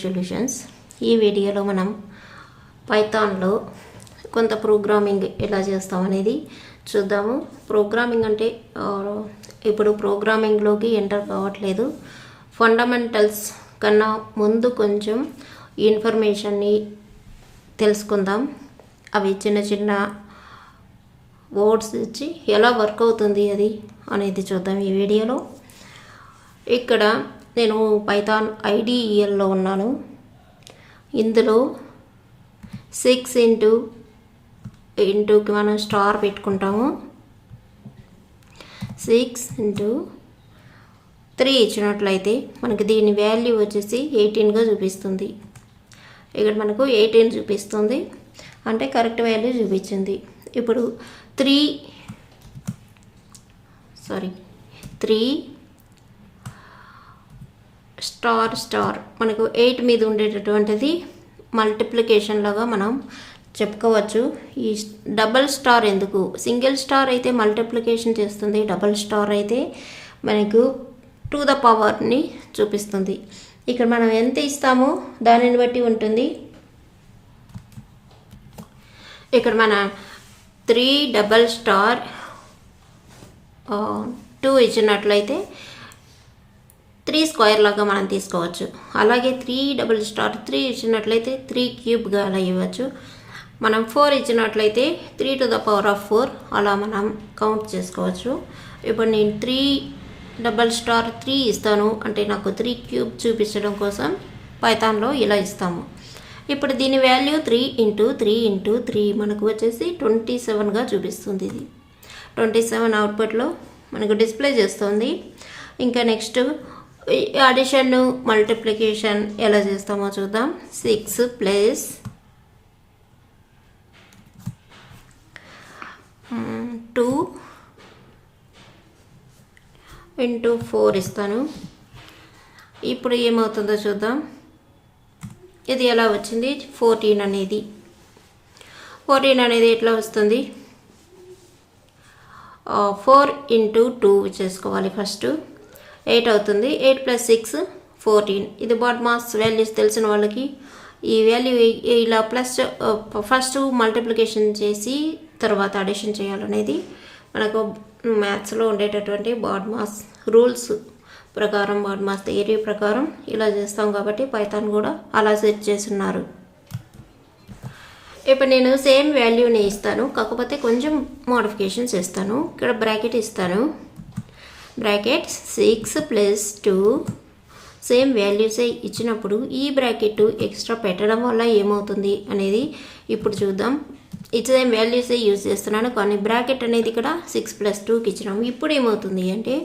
Solutions. ఈ వీడియోలో మనం పైథాన్లో కొంత ప్రోగ్రామింగ్ ఎలా చేస్తామనేది చూద్దాము. ప్రోగ్రామింగ్ అంటే ఇప్పుడు ప్రోగ్రామింగ్లోకి ఎంటర్ కావట్లేదు. ఫండమెంటల్స్ కన్నా ముందు కొంచెం ఇన్ఫర్మేషన్ని తెలుసుకుందాం. అవి చిన్న చిన్న వర్డ్స్ ఇచ్చి ఎలా వర్క్ అవుతుంది అది అనేది చూద్దాం ఈ వీడియోలో. ఇక్కడ నేను పైథాన్ ఐడిఈఎల్లో ఉన్నాను. ఇందులో 6 ఇంటూకి మనం స్టార్ పెట్టుకుంటాము. 6 ఇంటూ 3 ఇచ్చినట్లయితే మనకి దీని వాల్యూ వచ్చేసి 18గా చూపిస్తుంది. ఇక్కడ మనకు 18 చూపిస్తుంది, అంటే కరెక్ట్ వాల్యూ చూపించింది. ఇప్పుడు 3 స్టార్ మనకు 8 మీద ఉండేటటువంటిది మల్టిప్లికేషన్ లాగా మనం చెప్పుకోవచ్చు. ఈ డబల్ స్టార్ ఎందుకు? సింగిల్ స్టార్ అయితే మల్టిప్లికేషన్ చేస్తుంది, డబల్ స్టార్ అయితే మనకు టు ద పవర్ని చూపిస్తుంది. ఇక్కడ మనం ఎంత ఇస్తామో దానిని బట్టి ఉంటుంది. ఇక్కడ మన 3 డబల్ స్టార్ 2 ఇచ్చినట్లయితే 3 స్క్వేర్ లాగా మనం తీసుకోవచ్చు. అలాగే 3 డబల్ స్టార్ 3 ఇచ్చినట్లయితే 3 క్యూబ్గా అలా ఇవ్వచ్చు. మనం 4 ఇచ్చినట్లయితే 3 టు ద పవర్ ఆఫ్ 4 అలా మనం కౌంట్ చేసుకోవచ్చు. ఇప్పుడు నేను 3 డబల్ స్టార్ 3 ఇస్తాను అంటే నాకు 3 క్యూబ్ చూపించడం కోసం పైథాన్లో ఇలా ఇస్తాము. ఇప్పుడు దీని వాల్యూ 3 ఇంటూ 3 మనకు వచ్చేసి 27గా చూపిస్తుంది. ఇది 27 అవుట్పుట్లో మనకు డిస్ప్లే చేస్తుంది. ఇంకా నెక్స్ట్ అడిషన్ మల్టిప్లికేషన్ ఎలా చేస్తామో చూద్దాం. 6 ప్లస్ 2 ఇంటూ 4 ఇస్తాను. ఇప్పుడు ఏమవుతుందో చూద్దాం. ఇది ఎలా వచ్చింది? 14 అనేది ఎట్లా వస్తుంది? 4 ఇంటూ 2 చేసుకోవాలి. ఫస్ట్ 8 అవుతుంది. 8 ప్లస్ 6 14. ఇది బాడ్ మాస్ వాల్యూస్ తెలిసిన వాళ్ళకి ఈ వాల్యూ ఇలా ప్లస్ ఫస్ట్ మల్టిప్లికేషన్ చేసి తర్వాత అడిషన్ చేయాలనేది మనకు మ్యాథ్స్లో ఉండేటటువంటి బాడ్ మాస్ రూల్స్ ప్రకారం, బాడ్ మాస్ థియరీ ప్రకారం ఇలా చేస్తాం. కాబట్టి పైథాన్ కూడా అలా సెట్ చేస్తున్నారు. ఇప్పుడు నేను సేమ్ వాల్యూని ఇస్తాను, కాకపోతే కొంచెం మోడిఫికేషన్స్ ఇస్తాను. ఇక్కడ బ్రాకెట్ ఇస్తాను. బ్రాకెట్ 6 ప్లస్ 2 సేమ్ వాల్యూసే ఇచ్చినప్పుడు ఈ బ్రాకెట్ ఎక్స్ట్రా పెట్టడం వల్ల ఏమవుతుంది అనేది ఇప్పుడు చూద్దాం. ఇది సేమ్ వాల్యూసే యూజ్ చేస్తున్నాను, కానీ బ్రాకెట్ అనేది ఇక్కడ 6 ప్లస్ 2కి ఇచ్చినాము. ఇప్పుడు ఏమవుతుంది అంటే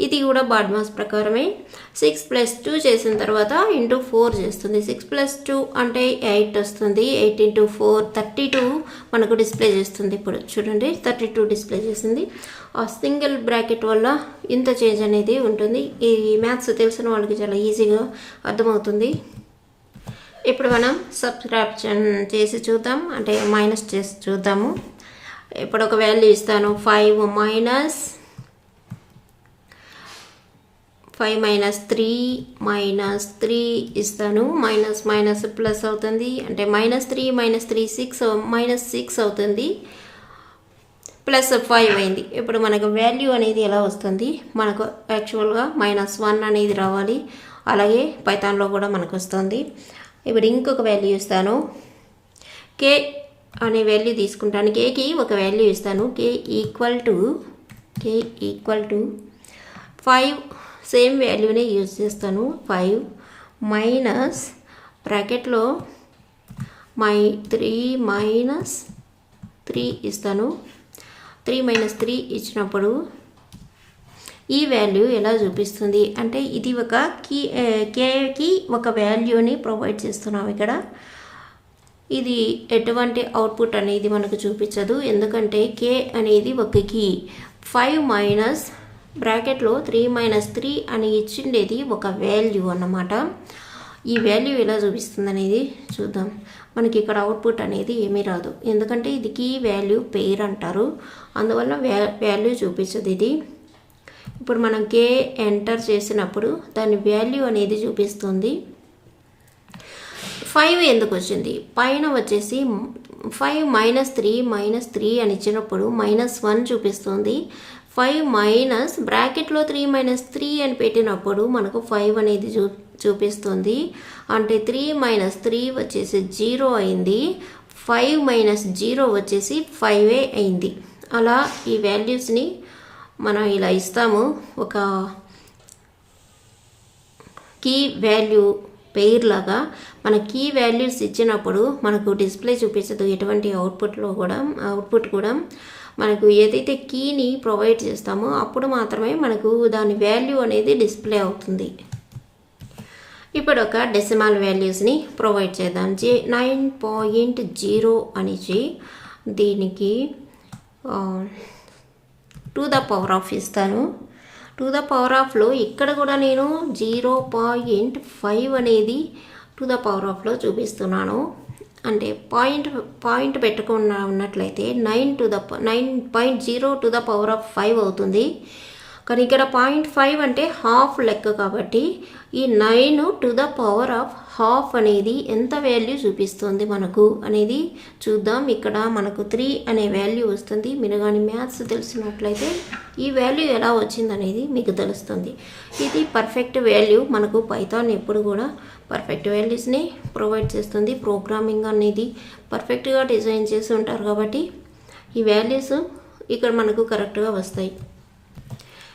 ఇది కూడా బాడ్ మాస్ ప్రకారమే 6 ప్లస్ 2 చేసిన తర్వాత ఇంటూ 4 చేస్తుంది. 6 ప్లస్ 2 అంటే 8 వస్తుంది. 8 ఇంటూ 4 32 మనకు డిస్ప్లే చేస్తుంది. ఇప్పుడు చూడండి 32 డిస్ప్లే చేసింది. ఆ సింగిల్ బ్రాకెట్ వల్ల ఇంత చేంజ్ అనేది ఉంటుంది. ఈ మ్యాథ్స్ తెలిసిన వాళ్ళకి చాలా ఈజీగా అర్థమవుతుంది. ఇప్పుడు మనం సబ్ట్రాక్షన్ చేసి చూద్దాం, అంటే మైనస్ చేసి చూద్దాము. ఇప్పుడు ఒక వాల్యూ ఇస్తాను. 5 మైనస్ 3 ఇస్తాను. మైనస్ మైనస్ ప్లస్ అవుతుంది, అంటే -3 6 అవుతుంది. ప్లస్ 5 అయింది. ఇప్పుడు మనకు వాల్యూ అనేది ఎలా వస్తుంది? మనకు యాక్చువల్గా -1 అనేది రావాలి. అలాగే పైథాన్లో కూడా మనకు వస్తుంది. ఇప్పుడు ఇంకొక వాల్యూ ఇస్తాను. కే అనే వాల్యూ తీసుకుంటాను. కేకి ఒక వాల్యూ ఇస్తాను. కే ఈక్వల్ టు 5 సేమ్ వాల్యూనే యూజ్ చేస్తాను. 5 మైనస్ బ్రాకెట్లో 3 ఇస్తాను. 3 ఇచ్చినప్పుడు ఈ వాల్యూ ఎలా చూపిస్తుంది అంటే ఇది ఒక కేకి ఒక వాల్యూని ప్రొవైడ్ చేస్తున్నాం. ఇక్కడ ఇది ఎటువంటి అవుట్పుట్ అనేది మనకు చూపించదు, ఎందుకంటే కే అనేది ఒక కీ. 5 మైనస్ బ్రాకెట్లో 3 అని ఇచ్చిండేది ఒక వాల్యూ అన్నమాట. ఈ వాల్యూ ఎలా చూపిస్తుంది అనేది చూద్దాం. మనకి ఇక్కడ అవుట్పుట్ అనేది ఏమీ రాదు, ఎందుకంటే ఇది కీ వాల్యూ పెయిర్ అంటారు, అందువల్ల వాల్యూ చూపించదు ఇది. ఇప్పుడు మనం కే ఎంటర్ చేసినప్పుడు దాని వాల్యూ అనేది చూపిస్తుంది. 5 ఎందుకు వచ్చింది? పైన వచ్చేసి 5 -3 అని ఇచ్చినప్పుడు -1 చూపిస్తుంది. 5 మైనస్ బ్రాకెట్లో 3 - 3 అని పెట్టినప్పుడు మనకు 5 అనేది చూపిస్తుంది. అంటే 3 - 3 వచ్చేసి 0 అయింది. 5 - 0 వచ్చేసి 5 అయింది. అలా ఈ వాల్యూస్ని మనం ఇలా ఇస్తాము. ఒక కీ వాల్యూ పెయిర్ లాగా మన కీ వాల్యూస్ ఇచ్చినప్పుడు మనకు డిస్ప్లే చూపించదు. ఎటువంటి అవుట్పుట్ కూడా మనకు ఏదైతే కీని ప్రొవైడ్ చేస్తామో అప్పుడు మాత్రమే మనకు దాని వాల్యూ అనేది డిస్ప్లే అవుతుంది. ఇప్పుడు ఒక డెసిమల్ వాల్యూస్ని ప్రొవైడ్ చేద్దాం. 9.0 అనేసి దీనికి టు ద పవర్ ఆఫ్ ఇస్తాను. టు ద పవర్ ఆఫ్లో ఇక్కడ కూడా నేను 0.5 అనేది టు ద పవర్ ఆఫ్లో చూపిస్తున్నాను. అంటే పాయింట్ పెట్టకుండా ఉన్నట్లయితే 9.0 టు ద పవర్ ఆఫ్ 5 అవుతుంది. కానీ ఇక్కడ 0.5 అంటే హాఫ్ లెక్క కాబట్టి ఈ 9 to the power of half అనేది ఎంత వాల్యూ చూపిస్తుంది మనకు అనేది చూద్దాం. ఇక్కడ మనకు 3 అనే వాల్యూ వస్తుంది. మీరు కానీ మ్యాథ్స్ తెలిసినట్లయితే ఈ వాల్యూ ఎలా వచ్చింది అనేది మీకు తెలుస్తుంది. ఇది పర్ఫెక్ట్ వాల్యూ. మనకు పైథాన్ ఎప్పుడు కూడా పర్ఫెక్ట్ వాల్యూస్ని ప్రొవైడ్ చేస్తుంది. ప్రోగ్రామింగ్ అనేది పర్ఫెక్ట్గా డిజైన్ చేసి ఉంటారు కాబట్టి ఈ వాల్యూస్ ఇక్కడ మనకు కరెక్ట్గా వస్తాయి.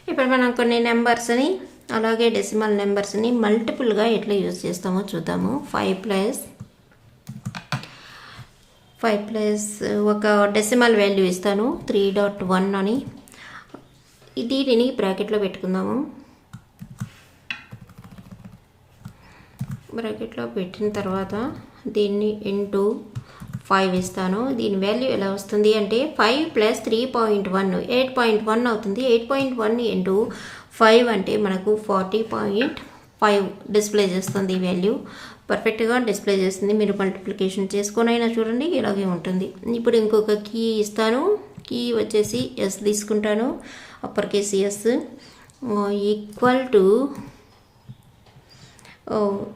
ఇప్పుడు మనం కొన్ని నెంబర్స్ని అలాగే డెసిమల్ నెంబర్స్ని మల్టిపుల్గా ఎట్లా యూజ్ చేస్తామో చూద్దాము. 5 ప్లస్ ఒక డెసిమల్ వాల్యూ ఇస్తాను 3.1 అని. దీనిని బ్రాకెట్లో పెట్టుకుందాము. బ్రాకెట్లో పెట్టిన తర్వాత దీన్ని ఇంటూ 5 ఇస్తాను. దీని వాల్యూ ఎలా వస్తుంది అంటే 5 + 3.1 8.1 అవుతుంది. 8.1 ఇంటూ 5 అంటే మనకు 40.5 డిస్ప్లే చేస్తుంది. ఈ వాల్యూ పర్ఫెక్ట్గా డిస్ప్లే చేస్తుంది. మీరు మల్టిప్లికేషన్ చేసుకొనైనా చూడండి, ఇలాగే ఉంటుంది. ఇప్పుడు ఇంకొక కీ ఇస్తాను. కీ వచ్చేసి ఎస్ తీసుకుంటాను. Upper case S equal to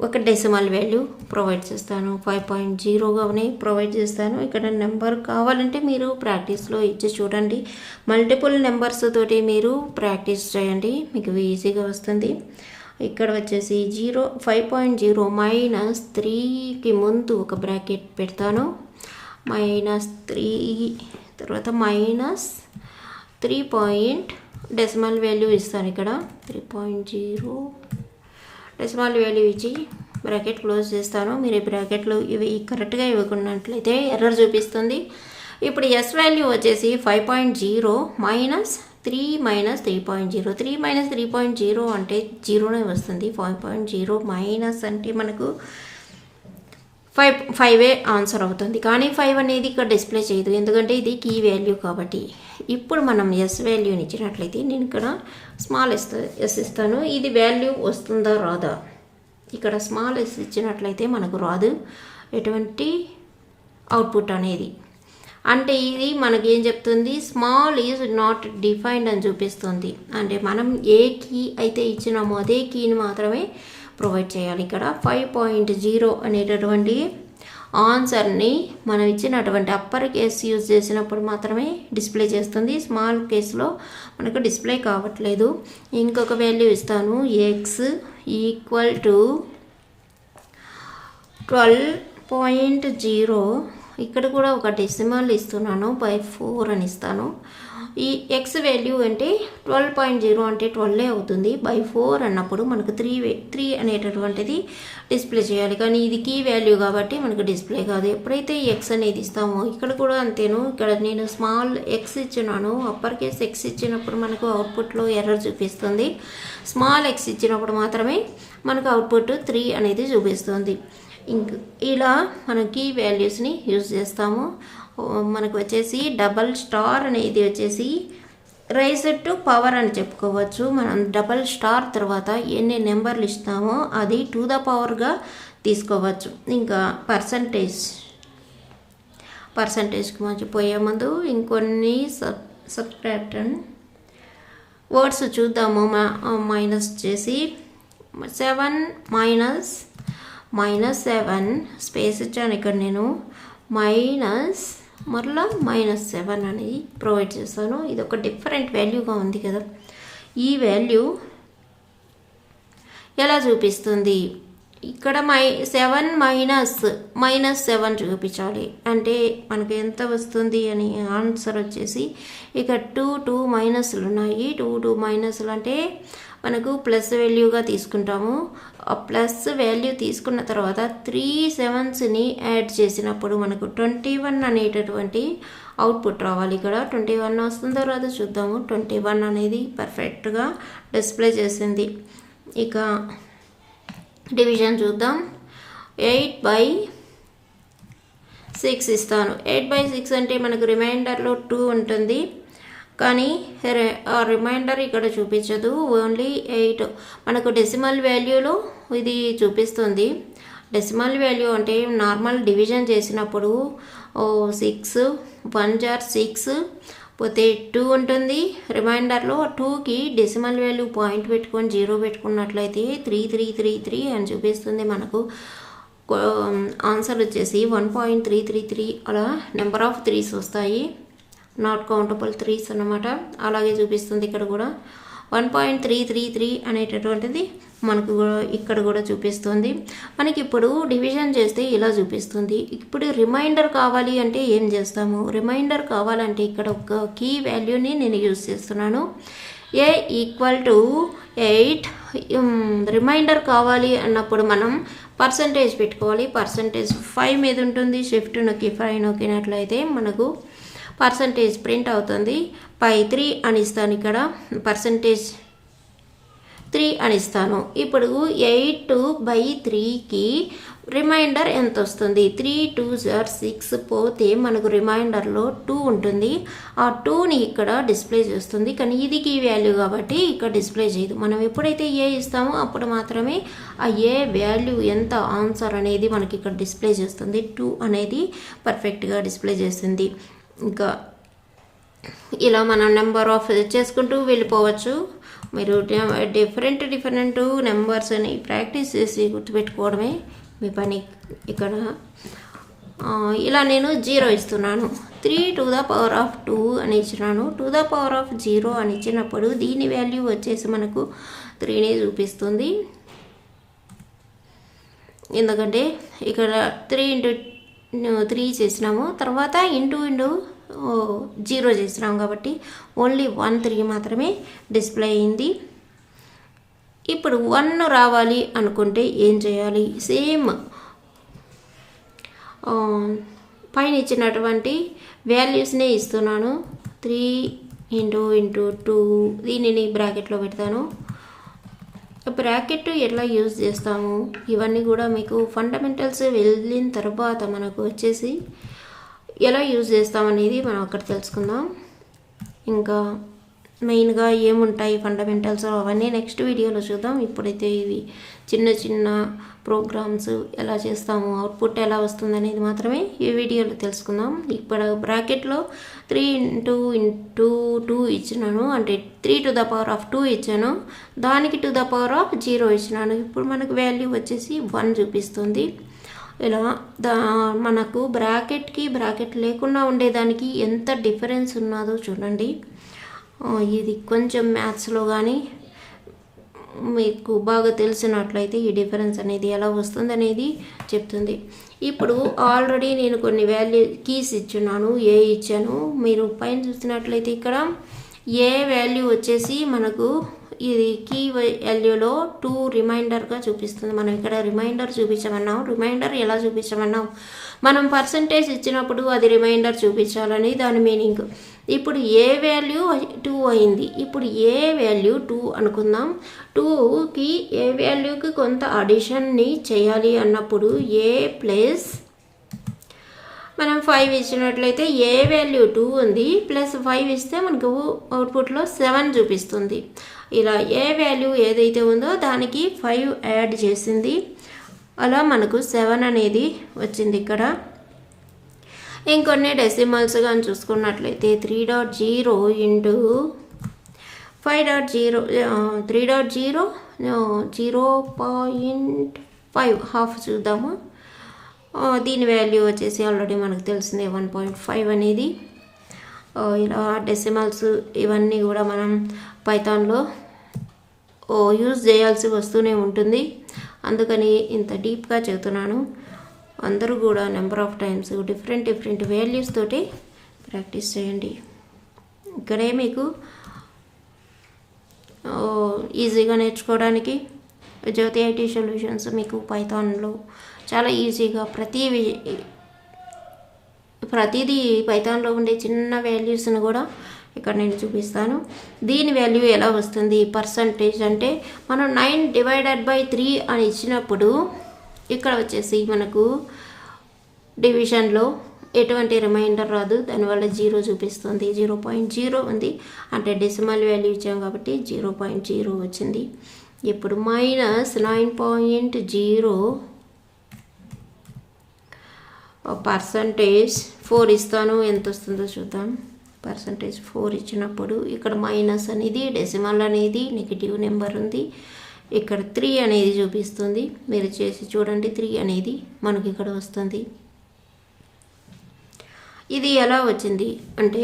ఒక డెసిమల్ వాల్యూ ప్రొవైడ్ చేస్తాను. 5.0గానే ప్రొవైడ్ చేస్తాను. ఇక్కడ నెంబర్ కావాలంటే మీరు ప్రాక్టీస్లో ఇచ్చి చూడండి. మల్టిపుల్ నెంబర్స్ తోటి మీరు ప్రాక్టీస్ చేయండి, మీకు ఈజీగా వస్తుంది. ఇక్కడ వచ్చేసి 5.0 -3కి ముందు ఒక బ్రాకెట్ పెడతాను. -3 తర్వాత -3 డెసిమల్ వాల్యూ ఇస్తాను. ఇక్కడ 3.0 డెసిమల్ వాల్యూ ఇచ్చి బ్రాకెట్ క్లోజ్ చేస్తాను. మీరు ఈ బ్రాకెట్లు ఇవి కరెక్ట్గా ఇవ్వకున్నట్లయితే ఎర్రర్ చూపిస్తుంది. ఇప్పుడు ఎస్ వాల్యూ వచ్చేసి 5.0 -3 -3.0 3 - 3.0 అంటే 0నే వస్తుంది. 5.0 మైనస్ అంటే మనకు 5 ఆన్సర్ అవుతుంది. కానీ 5 అనేది ఇక్కడ డిస్ప్లే చేయదు, ఎందుకంటే ఇది కీ వాల్యూ కాబట్టి. ఇప్పుడు మనం ఎస్ వాల్యూని ఇచ్చినట్లయితే నేను ఇక్కడ స్మాల్ ఎస్ ఇస్తాను. ఇది వాల్యూ వస్తుందా రాదా? ఇక్కడ స్మాల్ ఎస్ ఇచ్చినట్లయితే మనకు రాదు ఎటువంటి అవుట్పుట్ అనేది. అంటే ఇది మనకేం చెప్తుంది? స్మాల్ ఈజ్ నాట్ డిఫైన్డ్ అని చూపిస్తుంది. అంటే మనం ఏ కీ అయితే ఇచ్చినామో అదే కీని మాత్రమే ప్రొవైడ్ చేయాలి. ఇక్కడ 5.0 అనేటటువంటి ఆన్సర్ని మనం ఇచ్చినటువంటి అప్పర్ కేస్ యూజ్ చేసినప్పుడు మాత్రమే డిస్ప్లే చేస్తుంది. స్మాల్ కేసులో మనకు డిస్ప్లే కావట్లేదు. ఇంకొక వాల్యూ ఇస్తాను. X equal to 12.0. ఇక్కడ కూడా ఒక డెసిమల్ ఇస్తున్నాను. 4 అని ఇస్తాను. ఈ ఎక్స్ వాల్యూ అంటే 12.0 అంటే 12 అవుతుంది. 4 అన్నప్పుడు మనకు 3 అనేటటువంటిది డిస్ప్లే చేయాలి. కానీ ఇది కీ వాల్యూ కాబట్టి మనకు డిస్ప్లే కాదు. ఎప్పుడైతే ఎక్స్ అనేది ఇస్తామో ఇక్కడ కూడా అంతేను. ఇక్కడ నేను స్మాల్ ఎక్స్ ఇచ్చినాను. అప్పర్ కేస్ ఎక్స్ ఇచ్చినప్పుడు మనకు అవుట్పుట్లో ఎర్రర్ చూపిస్తుంది. స్మాల్ ఎక్స్ ఇచ్చినప్పుడు మాత్రమే మనకు అవుట్పుట్ 3 అనేది చూపిస్తుంది. ఇలా మనం కీ వాల్యూస్ని యూజ్ చేస్తాము. మనకు వచ్చేసి డబల్ స్టార్ అనేది వచ్చేసి రైజ్ టు పవర్ అని చెప్పుకోవచ్చు. మనం డబల్ స్టార్ తర్వాత ఎన్ని నెంబర్లు ఇస్తామో అది టు ద పవర్గా తీసుకోవచ్చు. ఇంకా పర్సంటేజ్కి మర్చిపోయే ముందు ఇంకొన్ని సబ్ట్రాక్షన్ వర్డ్స్ చూద్దాము. మైనస్ చేసి 7 -7 స్పేస్ ఇచ్చాను ఇక్కడ నేను మైనస్ మరలా -7 అనేది ప్రొవైడ్ చేస్తాను. ఇది ఒక డిఫరెంట్ వాల్యూగా ఉంది కదా. ఈ వాల్యూ ఎలా చూపిస్తుంది? ఇక్కడ -7 చూపించాలి అంటే మనకు ఎంత వస్తుంది అని ఆన్సర్ వచ్చేసి ఇక్కడ 2 మైనస్లు ఉన్నాయి. 2 మైనస్లు అంటే మనకు ప్లస్ వాల్యూగా తీసుకుంటాము. ఆ ప్లస్ వాల్యూ తీసుకున్న తర్వాత 3 7స్ని యాడ్ చేసినప్పుడు మనకు 21 అనేటటువంటి అవుట్పుట్ రావాలి. ఇక్కడ 21 వస్తుందో రాదో చూద్దాము. 21 అనేది పర్ఫెక్ట్గా డిస్ప్లే చేసింది. ఇక డివిజన్ చూద్దాం. 8/6 ఇస్తాను. 8/6 అంటే మనకు రిమైండర్లో 2 ఉంటుంది, కానీ ఆ రిమైండర్ ఇక్కడ చూపించదు, ఓన్లీ 8. మనకు డెసిమల్ వాల్యూలో ఇది చూపిస్తుంది. డెసిమల్ వాల్యూ అంటే నార్మల్ డివిజన్ చేసినప్పుడు 6 1 జార్ 6 పోతే 2 ఉంటుంది. రిమైండర్లో 2కి డెసిమల్ వాల్యూ పాయింట్ పెట్టుకొని 0 పెట్టుకున్నట్లయితే 3333 అని చూపిస్తుంది. మనకు ఆన్సర్ వచ్చేసి 1.333 అలా నెంబర్ ఆఫ్ 3s వస్తాయి, నాట్ కౌంటబుల్ 3s అన్నమాట. అలాగే చూపిస్తుంది ఇక్కడ కూడా 1.333 అనేటటువంటిది మనకు ఇక్కడ కూడా చూపిస్తుంది. మనకి ఇప్పుడు డివిజన్ చేస్తే ఇలా చూపిస్తుంది. ఇప్పుడు రిమైండర్ కావాలి అంటే ఏం చేస్తాము? రిమైండర్ కావాలంటే ఇక్కడ ఒక కీ వాల్యూని నేను యూజ్ చేస్తున్నాను. a = 8. రిమైండర్ కావాలి అన్నప్పుడు మనం పర్సంటేజ్ పెట్టుకోవాలి. పర్సంటేజ్ 5 మీద ఉంటుంది. షిఫ్ట్ నొక్కి 5 నొక్కినట్లయితే మనకు పర్సంటేజ్ ప్రింట్ అవుతుంది. 3 అని ఇస్తాను. ఇక్కడ పర్సంటేజ్ 3 అని ఇస్తాను. ఇప్పుడు 8/3కి రిమైండర్ ఎంత వస్తుంది? 3 2s are 6 పోతే మనకు రిమైండర్లో 2 ఉంటుంది. ఆ 2ని ఇక్కడ డిస్ప్లే చేస్తుంది, కానీ ఇది కీ వాల్యూ కాబట్టి ఇక్కడ డిస్ప్లే చేయదు. మనం ఎప్పుడైతే ఏ ఇస్తామో అప్పుడు మాత్రమే ఆ ఏ వాల్యూ ఎంత ఆన్సర్ అనేది మనకి ఇక్కడ డిస్ప్లే చేస్తుంది. 2 అనేది పర్ఫెక్ట్గా డిస్ప్లే చేస్తుంది. ఇంకా ఇలా మనం నెంబర్ ఆఫ్ చేసుకుంటూ వెళ్ళిపోవచ్చు. మీరు డిఫరెంట్ నెంబర్స్ అని ప్రాక్టీస్ చేసి గుర్తుపెట్టుకోవడమే మీ పని. ఇక్కడ ఇలా నేను 0 ఇస్తున్నాను. 3^2 అని ఇచ్చినాను. 2^0 అని ఇచ్చినప్పుడు దీని వాల్యూ వచ్చేసి మనకు 3ని చూపిస్తుంది. ఎందుకంటే ఇక్కడ 3 చేసినాము, తర్వాత ఇంటూ 0 చేసినాం కాబట్టి ఓన్లీ 1 3 మాత్రమే డిస్ప్లే అయింది. ఇప్పుడు 1 రావాలి అనుకుంటే ఏం చేయాలి? సేమ్ పైన ఇచ్చినటువంటి వాల్యూస్నే ఇస్తున్నాను. 3 × 2 దీనిని బ్రాకెట్లో పెడతాను. బ్రాకెట్ ఎట్లా యూజ్ చేస్తాము ఇవన్నీ కూడా మీకు ఫండమెంటల్స్ వెళ్ళిన తర్వాత మనకు వచ్చేసి ఎలా యూజ్ చేస్తామనేది మనం అక్కడ తెలుసుకుందాం. ఇంకా మెయిన్గా ఏముంటాయి ఫండమెంటల్స్ అవన్నీ నెక్స్ట్ వీడియోలో చూద్దాం. ఇప్పుడైతే ఇవి చిన్న ప్రోగ్రామ్స్ ఎలా చేస్తాము, అవుట్పుట్ ఎలా వస్తుంది అనేది మాత్రమే ఈ వీడియోలో తెలుసుకుందాం. ఇప్పుడు బ్రాకెట్లో 3 × 2 ఇచ్చినాను, అంటే 3^2 ఇచ్చాను, దానికి 2^0 ఇచ్చినాను. ఇప్పుడు మనకు వాల్యూ వచ్చేసి 1 చూపిస్తుంది. ఇలా మనకు బ్రాకెట్ లేకుండా ఉండేదానికి ఎంత డిఫరెన్స్ ఉన్నదో చూడండి. ఇది కొంచెం మ్యాథ్స్లో కానీ మీకు బాగా తెలిసినట్లయితే ఈ డిఫరెన్స్ అనేది ఎలా వస్తుంది అనేది చెప్తుంది. ఇప్పుడు ఆల్రెడీ నేను కొన్ని కీస్ ఇచ్చున్నాను, ఏ ఇచ్చాను. మీరు పైన చూసినట్లయితే ఇక్కడ ఏ వాల్యూ వచ్చేసి మనకు ఇది కీ వాల్యూలో 2 రిమైండర్గా చూపిస్తుంది. మనం ఇక్కడ రిమైండర్ చూపించమన్నాం. రిమైండర్ ఎలా చూపించమన్నాం? మనం పర్సంటేజ్ ఇచ్చినప్పుడు అది రిమైండర్ చూపించాలని దాని మీనింగ్. ఇప్పుడు ఏ వాల్యూ 2 అయింది. ఇప్పుడు ఏ వాల్యూ 2 అనుకుందాం. 2కి ఏ వాల్యూకి కొంత అడిషన్ని చేయాలి అన్నప్పుడు ఏ ప్లస్ మనం 5 ఇచ్చినట్లయితే ఏ వాల్యూ 2 ఉంది, ప్లస్ 5 ఇస్తే మనకు అవుట్పుట్లో 7 చూపిస్తుంది. ఇలా ఏ వాల్యూ ఏదైతే ఉందో దానికి 5 యాడ్ చేసింది. అలా మనకు 7 అనేది వచ్చింది. ఇక్కడ ఇంకొన్ని డెసిమల్స్ కానీ చూసుకున్నట్లయితే 3.0 × 5.0 3.0 0.5 5 హాఫ్ చూద్దాము. దీని వాల్యూ వచ్చేసి ఆల్రెడీ మనకు తెలిసిందే 1.5 అనేది. ఇలా డెసిమల్స్ ఇవన్నీ కూడా మనం పైథాన్లో యూజ్ చేయాల్సి వస్తూనే ఉంటుంది. అందుకని ఇంత డీప్గా చెబుతున్నాను. అందరూ కూడా number of times different values తోటి ప్రాక్టీస్ చేయండి. ఇక్కడే మీకు ఈజీగా నేర్చుకోవడానికి జ్యోతి ఐటీ సొల్యూషన్స్ మీకు పైథాన్లో చాలా ఈజీగా ప్రతిదీ పైథాన్లో ఉండే చిన్న వాల్యూస్ని కూడా ఇక్కడ నేను చూపిస్తాను. దీని వాల్యూ ఎలా వస్తుంది? పర్సంటేజ్ అంటే మనం 9/3 అని ఇచ్చినప్పుడు ఇక్కడ వచ్చేసి మనకు డివిజన్లో ఎటువంటి రిమైండర్ రాదు, దానివల్ల 0 చూపిస్తుంది. 0.0 ఉంది అంటే డెసిమల్ వాల్యూ ఇచ్చాం కాబట్టి 0.0 వచ్చింది. ఇప్పుడు -9.0 పర్సంటేజ్ 4 ఇస్తాను, ఎంత వస్తుందో చూద్దాం. పర్సంటేజ్ 4 ఇచ్చినప్పుడు ఇక్కడ మైనస్ అనేది డెసిమల్ అనేది నెగిటివ్ నెంబర్ ఉంది. ఇక్కడ 3 అనేది చూపిస్తుంది. మీరు చేసి చూడండి, 3 అనేది మనకి ఇక్కడ వస్తుంది. ఇది ఎలా వచ్చింది అంటే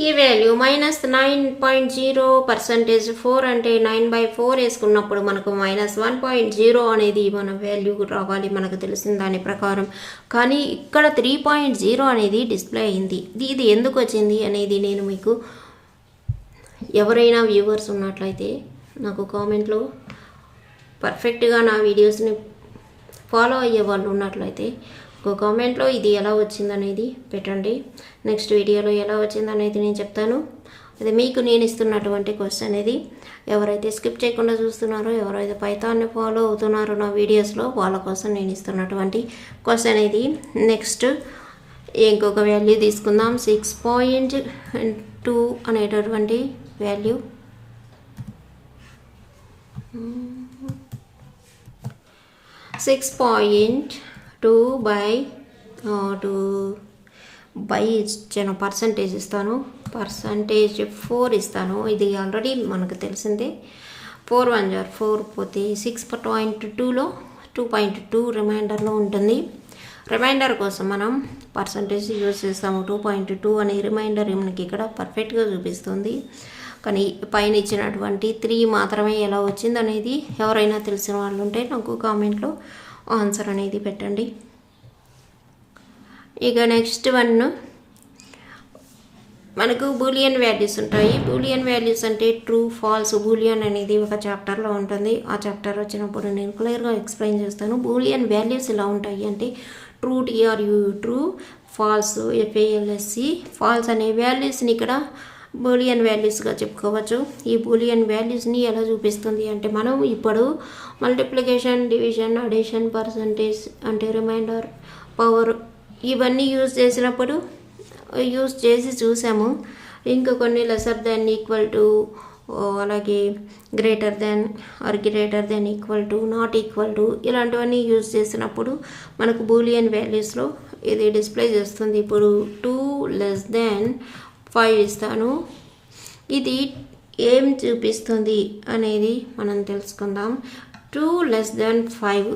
ఈ వాల్యూ -9.0 పర్సంటేజ్ 4 అంటే 9/4 వేసుకున్నప్పుడు మనకు -1.0 అనేది మన వాల్యూ రావాలి మనకు తెలిసిన దాని ప్రకారం. కానీ ఇక్కడ 3.0 అనేది డిస్ప్లే అయింది. ఇది ఎందుకు వచ్చింది అనేది నేను మీకు, ఎవరైనా వ్యూవర్స్ ఉన్నట్లయితే నాకు కామెంట్లో పర్ఫెక్ట్గా నా వీడియోస్ని ఫాలో అయ్యే వాళ్ళు ఉన్నట్లయితే ఒక కామెంట్లో ఇది ఎలా వచ్చిందనేది పెట్టండి. నెక్స్ట్ వీడియోలో ఎలా వచ్చిందనేది నేను చెప్తాను. అది మీకు నేను ఇస్తున్నటువంటి క్వశ్చన్ అనేది ఎవరైతే స్కిప్ చేయకుండా చూస్తున్నారో, ఎవరైతే పైథాన్ని ఫాలో అవుతున్నారో నా వీడియోస్లో, వాళ్ళ కోసం నేను ఇస్తున్నటువంటి క్వశ్చన్ ఇది. నెక్స్ట్ ఇంకొక వాల్యూ తీసుకుందాం. 6.2 అనేటటువంటి వాల్యూ 6.2/2 ఇచ్చాను. పర్సంటేజ్ ఇస్తాను, పర్సంటేజ్ 4 ఇస్తాను. ఇది ఆల్రెడీ మనకు తెలిసిందే. 4 1 4 పోతే 6.2లో 2.2 రిమైండర్లో ఉంటుంది. రిమైండర్ కోసం మనం పర్సంటేజ్ యూజ్ చేస్తాము. 2.2 అనే రిమైండర్ మనకి ఇక్కడ పర్ఫెక్ట్గా చూపిస్తుంది. కానీ పైన ఇచ్చినటువంటి 3 మాత్రమే ఎలా వచ్చింది అనేది ఎవరైనా తెలిసిన వాళ్ళు ఉంటే నాకు కామెంట్లో ఆన్సర్ అనేది పెట్టండి. ఇక నెక్స్ట్ వన్ మనకు బూలియన్ వాల్యూస్ ఉంటాయి. బూలియన్ వాల్యూస్ అంటే ట్రూ ఫాల్స్. బూలియన్ అనేది ఒక చాప్టర్లో ఉంటుంది. ఆ చాప్టర్ వచ్చినప్పుడు నేను క్లియర్గా ఎక్స్ప్లెయిన్ చేస్తాను. బూలియన్ వాల్యూస్ ఎలా ఉంటాయి అంటే true TRU true, false FALSE false అనే వాల్యూస్ని ఇక్కడ బూలియన్ వాల్యూస్గా చెప్పుకోవచ్చు. ఈ బూలియన్ వాల్యూస్ని ఎలా చూపిస్తుంది అంటే మనం ఇప్పుడు మల్టిప్లికేషన్, డివిజన్, అడిషన్, పర్సంటేజ్ అంటే రిమైండర్, పవర్ ఇవన్నీ యూజ్ చేసి చూసాము. ఇంకా కొన్ని లెసర్ దాన్, ఈక్వల్ టు, అలాగే greater than or greater than, equal to, not equal to ఇలాంటివన్నీ యూజ్ చేసినప్పుడు మనకు బూలియన్ వాల్యూస్లో ఇది డిస్ప్లే చేస్తుంది. ఇప్పుడు 2<5 ఇస్తాను. ఇది ఏం చూపిస్తుంది అనేది మనం తెలుసుకుందాం. 2<5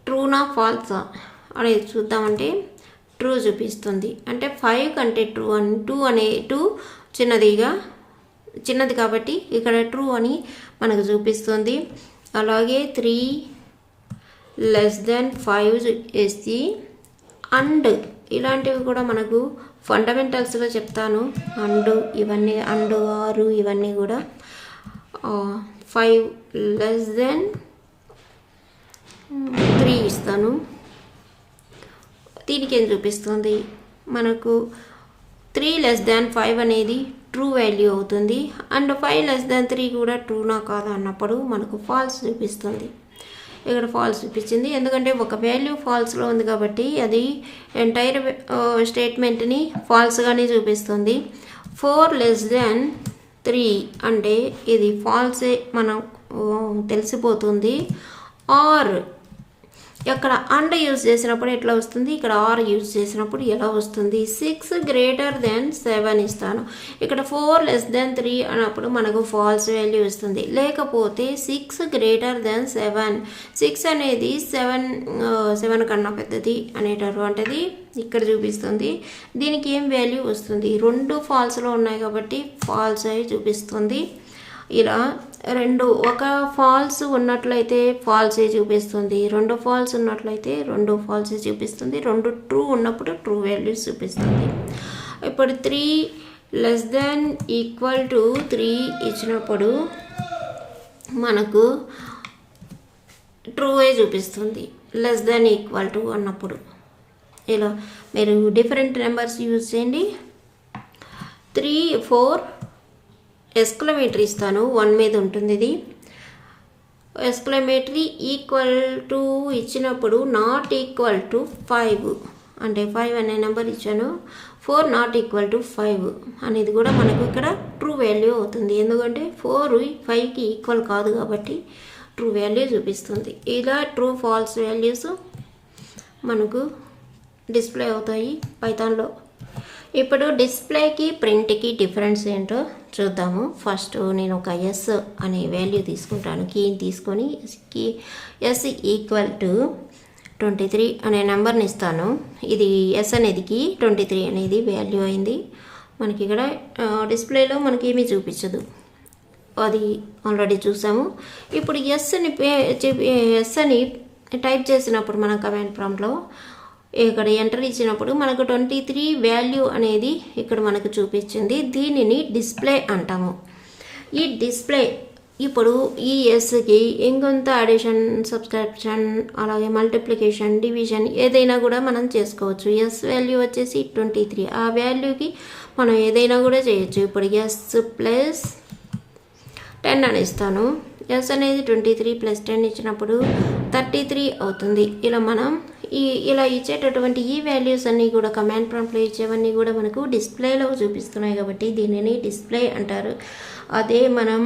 ట్రూనా ఫాల్సా అనేది చూద్దామంటే ట్రూ చూపిస్తుంది. అంటే 5 కంటే ట్రూ అనే 2 చిన్నది కాబట్టి ఇక్కడ ట్రూ అని మనకు చూపిస్తుంది. అలాగే 3<5 వేసి అండ్ ఇలాంటివి కూడా మనకు ఫండమెంటల్స్లో చెప్తాను. ఇవన్నీ ఆరు ఇవన్నీ కూడా 5<3 ఇస్తాను. దీనికి ఏం చూపిస్తుంది మనకు 3<5 అనేది ట్రూ వాల్యూ అవుతుంది. అండ్ 5<3 కూడా ట్రూనా కాదా అన్నప్పుడు మనకు ఫాల్స్ చూపిస్తుంది. ఇక్కడ ఫాల్స్ చూపించింది ఎందుకంటే ఒక వాల్యూ ఫాల్స్లో ఉంది కాబట్టి అది ఎంటైర్ స్టేట్మెంట్ని ఫాల్స్గానే చూపిస్తుంది. 4<3 అంటే ఇది ఫాల్సే మనం తెలిసిపోతుంది. ఆర్ ఇక్కడ అండ్ యూజ్ చేసినప్పుడు ఎట్లా వస్తుంది, ఇక్కడ ఆర్ యూజ్ చేసినప్పుడు ఎలా వస్తుంది. 6 గ్రేటర్ దెన్ 7 ఇస్తాను. ఇక్కడ 4 లెస్ దెన్ 3 అన్నప్పుడు మనకు ఫాల్స్ వాల్యూ వస్తుంది. లేకపోతే 6 గ్రేటర్ దెన్ 7, 6 అనేది 7 కన్నా పెద్దది అనేటటువంటిది ఇక్కడ చూపిస్తుంది. దీనికి ఏం వాల్యూ వస్తుంది, 2 ఫాల్స్లో ఉన్నాయి కాబట్టి ఫాల్స్ అవి చూపిస్తుంది. ఇలా ఒక ఫాల్స్ ఉన్నట్లయితే ఫాల్సే చూపిస్తుంది, 2 ఫాల్స్ ఉన్నట్లయితే 2 ఫాల్సే చూపిస్తుంది, 2 ట్రూ ఉన్నప్పుడు ట్రూ వాల్యూస్ చూపిస్తుంది. ఇప్పుడు 3 లెస్ దెన్ ఈక్వల్ టు 3 ఇచ్చినప్పుడు మనకు ట్రూవే చూపిస్తుంది, లెస్ దెన్ ఈక్వల్ టు అన్నప్పుడు. ఇలా మీరు డిఫరెంట్ నెంబర్స్ యూజ్ చేయండి. 3, 4 ఎక్స్క్లమేటరీ ఇస్తాను, 1 మీద ఉంటుంది. ఇది ఎక్స్క్లమేటరీ ఈక్వల్ టు ఇచ్చినప్పుడు నాట్ ఈక్వల్ టు 5 అంటే 5 అనే నెంబర్ ఇచ్చాను. 4 నాట్ ఈక్వల్ టు 5 అనేది కూడా మనకు ఇక్కడ ట్రూ వాల్యూ అవుతుంది. ఎందుకంటే 4 5కి ఈక్వల్ కాదు కాబట్టి ట్రూ వాల్యూ చూపిస్తుంది. ఇలా ట్రూ ఫాల్స్ వాల్యూస్ మనకు డిస్ప్లే అవుతాయి పైథాన్లో. ఇప్పుడు డిస్ప్లేకి ప్రింట్కి డిఫరెన్స్ ఏంటో చూద్దాము. ఫస్ట్ నేను ఒక ఎస్ అనే వాల్యూ తీసుకుంటాను, కీని తీసుకొని ఎస్ ఈక్వల్ టు 23 అనే నెంబర్ని ఇస్తాను. ఇది ఎస్ అనేది కీ, 23 అనేది వాల్యూ అయింది. మనకి ఇక్కడ డిస్ప్లేలో మనకి ఏమీ చూపించదు, అది ఆల్రెడీ చూసాము. ఇప్పుడు ఎస్ అని టైప్ చేసినప్పుడు మన కమాండ్ ప్రాంప్ట్లో ఇక్కడ ఎంటర్ ఇచ్చినప్పుడు మనకు 23 వాల్యూ అనేది ఇక్కడ మనకు చూపించింది. దీనిని డిస్ప్లే అంటాము. ఈ డిస్ప్లే ఇప్పుడు ఈ ఎస్కి ఇంకొంత అడిషన్, సబ్స్క్రిప్షన్, అలాగే మల్టిప్లికేషన్, డివిజన్ ఏదైనా కూడా మనం చేసుకోవచ్చు. ఎస్ వాల్యూ వచ్చేసి 23, ఆ వాల్యూకి మనం ఏదైనా కూడా చేయొచ్చు. ఇప్పుడు ఎస్ ప్లస్ 10 అని ఇస్తాను. ఎస్ అనేది 23 ప్లస్ 10 ఇచ్చినప్పుడు 33 అవుతుంది. ఇలా మనం ఇలా ఇచ్చేటటువంటి ఈ వాల్యూస్ అన్నీ కూడా కమాండ్ ప్రాంప్ట్లో ఇచ్చేవన్నీ కూడా మనకు డిస్ప్లేలో చూపిస్తున్నాయి కాబట్టి దీనిని డిస్ప్లే అంటారు. అదే మనం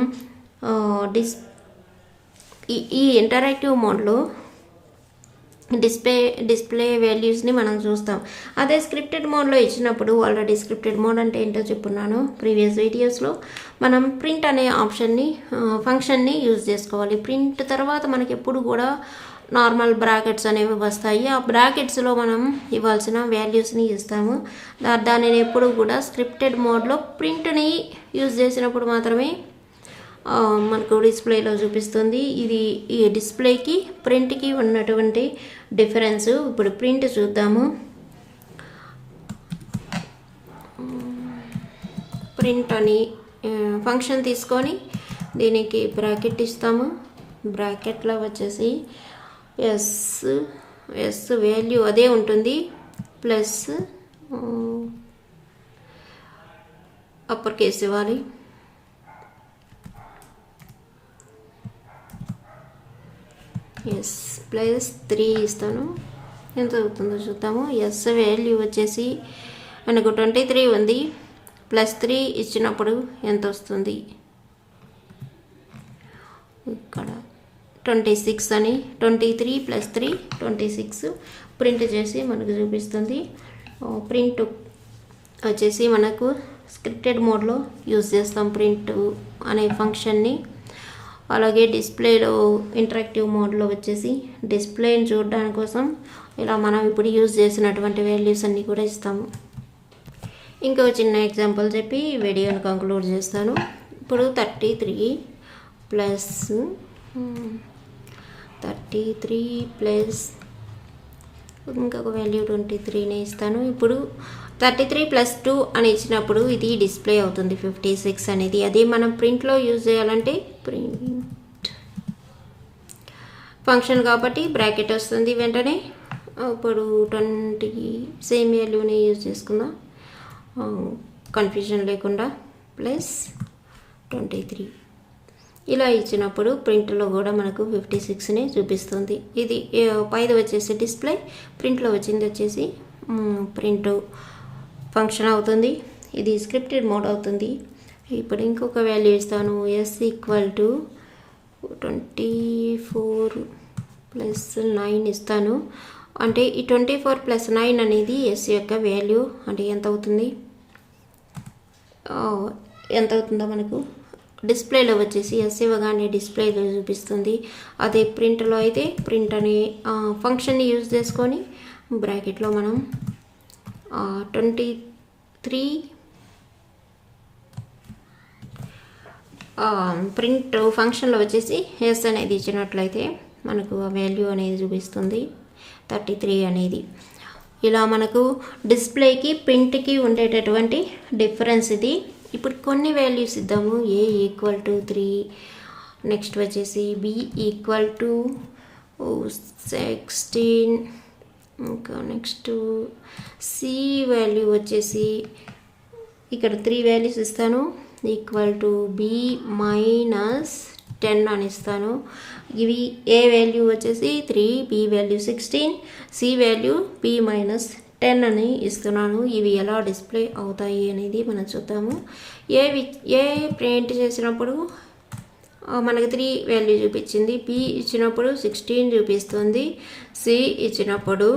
ఈ ఇంటరాక్టివ్ మోడ్లో డిస్ప్లే వాల్యూస్ని మనం చూస్తాం. అదే స్క్రిప్టెడ్ మోడ్లో ఇచ్చినప్పుడు, ఆల్రెడీ స్క్రిప్టెడ్ మోడ్ అంటే ఏంటో చెప్పున్నాను ప్రీవియస్ వీడియోస్లో, మనం ప్రింట్ అనే ఫంక్షన్ని యూజ్ చేసుకోవాలి. ప్రింట్ తర్వాత మనకి ఎప్పుడు కూడా నార్మల్ బ్రాకెట్స్ అనేవి వస్తాయి. ఆ బ్రాకెట్స్లో మనం ఇవ్వాల్సిన వాల్యూస్ని ఇస్తాము. దానిని ఎప్పుడు కూడా స్క్రిప్టెడ్ మోడ్లో ప్రింట్ని యూజ్ చేసినప్పుడు మాత్రమే మనకు డిస్ప్లేలో చూపిస్తుంది. ఇది ఈ డిస్ప్లేకి ప్రింట్కి ఉన్నటువంటి డిఫరెన్స్. ఇప్పుడు ప్రింట్ చూద్దాము. ప్రింట్ అని ఫంక్షన్ తీసుకొని దీనికి బ్రాకెట్ ఇస్తాము. బ్రాకెట్లో వచ్చేసి ఎస్ వాల్యూ అదే ఉంటుంది, ప్లస్ అప్పర్ కేస్ ఇవ్వాలి. ఎస్ ప్లస్ 3 ఇస్తాను. ఎంత అవుతుందో చూద్దాము. ఎస్ వాల్యూ వచ్చేసి మనకు 23 ఉంది, ప్లస్ 3 ఇచ్చినప్పుడు ఎంత వస్తుంది, ఇక్కడ 26 అని 23 ప్లస్ 3 26 ప్రింట్ చేసి మనకు చూపిస్తుంది. ప్రింట్ వచ్చేసి మనకు స్క్రిప్టెడ్ మోడ్లో యూజ్ చేస్తాం ప్రింట్ అనే ఫంక్షన్ని. అలాగే డిస్ప్లేలో ఇంటరాక్టివ్ మోడ్లో వచ్చేసి డిస్ప్లేని చూడడానికి కోసం ఇలా మనం ఇప్పుడు యూజ్ చేసినటువంటి వాల్యూస్ అన్నీ కూడా ఇస్తాము. ఇంకో చిన్న ఎగ్జాంపుల్ చెప్పి వీడియోని కంక్లూడ్ చేస్తాను. ఇప్పుడు 33 ప్లస్ ఇంకొక వాల్యూ 23నే ఇస్తాను. ఇప్పుడు 33 ప్లస్ 2 అని ఇచ్చినప్పుడు ఇది డిస్ప్లే అవుతుంది 56 అనేది. అదే మనం ప్రింట్లో యూజ్ చేయాలంటే ప్రింట్ ఫంక్షన్ కాబట్టి బ్రాకెట్ వస్తుంది వెంటనే. ఇప్పుడు 20 సేమ్ వాల్యూనే యూజ్ చేసుకుందాం కన్ఫ్యూజన్ లేకుండా. ప్లస్ 23 ఇలా ఇచ్చినప్పుడు ప్రింట్లో కూడా మనకు 56నే చూపిస్తుంది. ఇది పైది వచ్చేసి డిస్ప్లే, ప్రింట్లో వచ్చింది వచ్చేసి ప్రింట్ ఫంక్షన్ అవుతుంది. ఇది స్క్రిప్టెడ్ మోడ్ అవుతుంది. ఇప్పుడు ఇంకొక వాల్యూ ఇస్తాను. ఎస్ ఈక్వల్ టు 24 ప్లస్ 9 ఇస్తాను. అంటే ఈ 24 ప్లస్ 9 అనేది ఎస్ యొక్క వాల్యూ. అంటే ఎంత అవుతుంది, ఎంత అవుతుందో మనకు డిస్ప్లేలో వచ్చేసి ఎస్ ఇవ్వగానే డిస్ప్లేలో చూపిస్తుంది. అదే ప్రింట్లో అయితే ప్రింట్ అనే ఫంక్షన్ని యూజ్ చేసుకొని బ్రాకెట్లో మనం 23 ప్రింట్ ఫంక్షన్లో వచ్చేసి ఎస్ అనేది ఇచ్చినట్లయితే మనకు ఆ వాల్యూ అనేది చూపిస్తుంది 33 అనేది. ఇలా మనకు డిస్ప్లేకి ప్రింట్కి ఉండేటటువంటి డిఫరెన్స్ ఇది. ఇప్పుడు కొన్ని వాల్యూస్ ఇద్దాము. ఏ ఈక్వల్ టు 3, నెక్స్ట్ వచ్చేసి బి ఈక్వల్ టు 16, ఇంకా నెక్స్ట్ సి వాల్యూ వచ్చేసి ఇక్కడ 3 వాల్యూస్ ఇస్తాను. ఈక్వల్ టు బి మైనస్ 10 అని ఇస్తాను. ఇవి ఏ వాల్యూ వచ్చేసి 3, B value 16, C value B minus 10 అని ఇస్తున్నాను. ఇవి ఎలా డిస్ప్లే అవుతాయి అనేది మనం చూద్దాము. ఏ ప్రింట్ చేసినప్పుడు మనకి 3 వాల్యూ చూపించింది, బి ఇచ్చినప్పుడు 16 చూపిస్తుంది, సి ఇచ్చినప్పుడు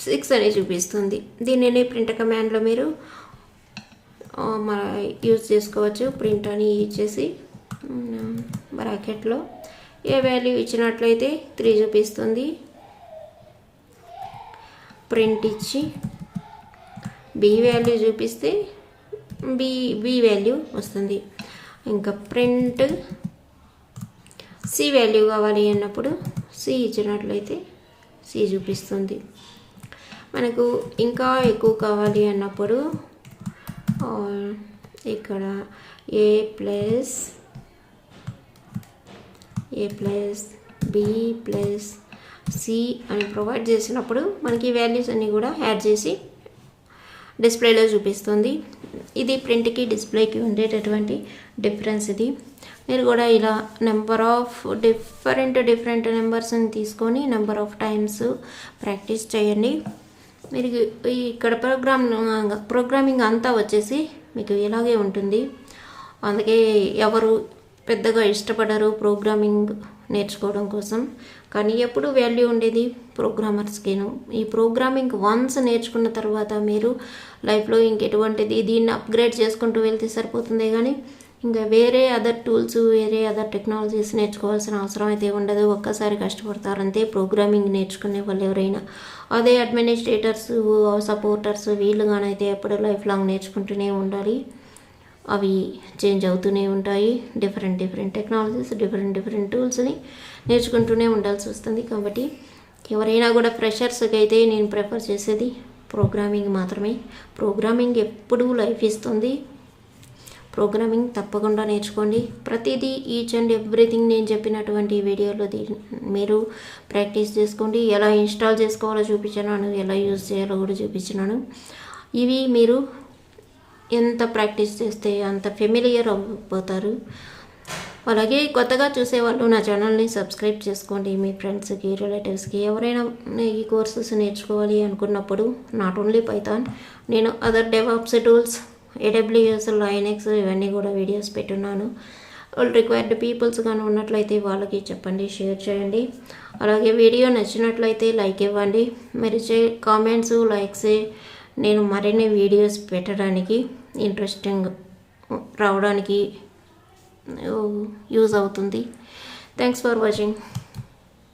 6 అని చూపిస్తుంది. దీనిని ప్రింట్ కమాండ్లో మీరు మన యూజ్ చేసుకోవచ్చు. ప్రింట్ అని ఇచ్చేసి బ్రాకెట్లో ఏ వాల్యూ ఇచ్చినట్లయితే 3 చూపిస్తుంది, ప్రింట్ ఇచ్చి బి వాల్యూ చూపిస్తే బి వాల్యూ వస్తుంది. ఇంకా ప్రింట్ సి వాల్యూ కావాలి అన్నప్పుడు సి ఇచ్చినట్లయితే సి చూపిస్తుంది. మనకు ఇంకా ఎక్కువ కావాలి అన్నప్పుడు ఇక్కడ ఏ ప్లస్ బి ప్లస్ సి అని ప్రొవైడ్ చేసినప్పుడు మనకి వాల్యూస్ అన్నీ కూడా యాడ్ చేసి డిస్ప్లేలో చూపిస్తుంది. ఇది ప్రింట్కి డిస్ప్లేకి ఉండేటటువంటి డిఫరెన్స్ ఇది. మీరు కూడా ఇలా నెంబర్ ఆఫ్ డిఫరెంట్ నెంబర్స్ని తీసుకొని నెంబర్ ఆఫ్ టైమ్స్ ప్రాక్టీస్ చేయండి. మీరు ఇక్కడ ప్రోగ్రామింగ్ అంతా వచ్చేసి మీకు ఇలాగే ఉంటుంది. అందుకే ఎవరు పెద్దగా ఇష్టపడరు ప్రోగ్రామింగ్ నేర్చుకోవడం కోసం. కానీ ఎప్పుడు వాల్యూ ఉండేది ప్రోగ్రామర్స్కేను. ఈ ప్రోగ్రామింగ్ వన్స్ నేర్చుకున్న తర్వాత మీరు లైఫ్లో ఇంకెటువంటిది దీన్ని అప్గ్రేడ్ చేసుకుంటూ వెళ్తే సరిపోతుంది. కానీ ఇంకా వేరే అదర్ టూల్స్, వేరే అదర్ టెక్నాలజీస్ నేర్చుకోవాల్సిన అవసరం అయితే ఉండదు. ఒక్కసారి కష్టపడతారంతే ప్రోగ్రామింగ్ నేర్చుకునే వాళ్ళు ఎవరైనా. అదే అడ్మినిస్ట్రేటర్స్, సపోర్టర్స్ వీళ్ళుగానైతే ఎప్పుడు లైఫ్ లాంగ్ నేర్చుకుంటూనే ఉండాలి. అవి చేంజ్ అవుతూనే ఉంటాయి. డిఫరెంట్ టెక్నాలజీస్, డిఫరెంట్ టూల్స్ని నేర్చుకుంటూనే ఉండాల్సి వస్తుంది. కాబట్టి ఎవరైనా కూడా ఫ్రెషర్స్కి అయితే నేను ప్రిఫర్ చేసేది ప్రోగ్రామింగ్ మాత్రమే. ప్రోగ్రామింగ్ ఎప్పుడూ లైఫ్ ఇస్తుంది. ప్రోగ్రామింగ్ తప్పకుండా నేర్చుకోండి. ప్రతిదీ ఈచ్ అండ్ ఎవ్రీథింగ్ నేను చెప్పినటువంటి వీడియోలో మీరు ప్రాక్టీస్ చేసుకోండి. ఎలా ఇన్స్టాల్ చేసుకోవాలో చూపించినాను, ఎలా యూజ్ చేయాలో కూడా చూపించినాను. ఇవి మీరు ఎంత ప్రాక్టీస్ చేస్తే అంత ఫెమిలియర్ అయిపోతారు. అలాగే కొత్తగా చూసేవాళ్ళు నా ఛానల్ని సబ్స్క్రైబ్ చేసుకోండి. మీ ఫ్రెండ్స్కి, రిలేటివ్స్కి ఎవరైనా ఈ కోర్సెస్ నేర్చుకోవాలి అనుకున్నప్పుడు నాట్ ఓన్లీ పైథాన్, నేను other DevOps tools, AWS, Linux ఇవన్నీ కూడా వీడియోస్ పెట్టున్నాను. రిక్వైర్డ్ పీపుల్స్ కానీ ఉన్నట్లయితే వాళ్ళకి చెప్పండి, షేర్ చేయండి. అలాగే వీడియో నచ్చినట్లయితే లైక్ ఇవ్వండి. మీరు కామెంట్స్, లైక్సే నేను మరిన్ని వీడియోస్ పెట్టడానికి, ఇంట్రెస్టింగ్ రావడానికి యూజ్ అవుతుంది. Thanks for watching.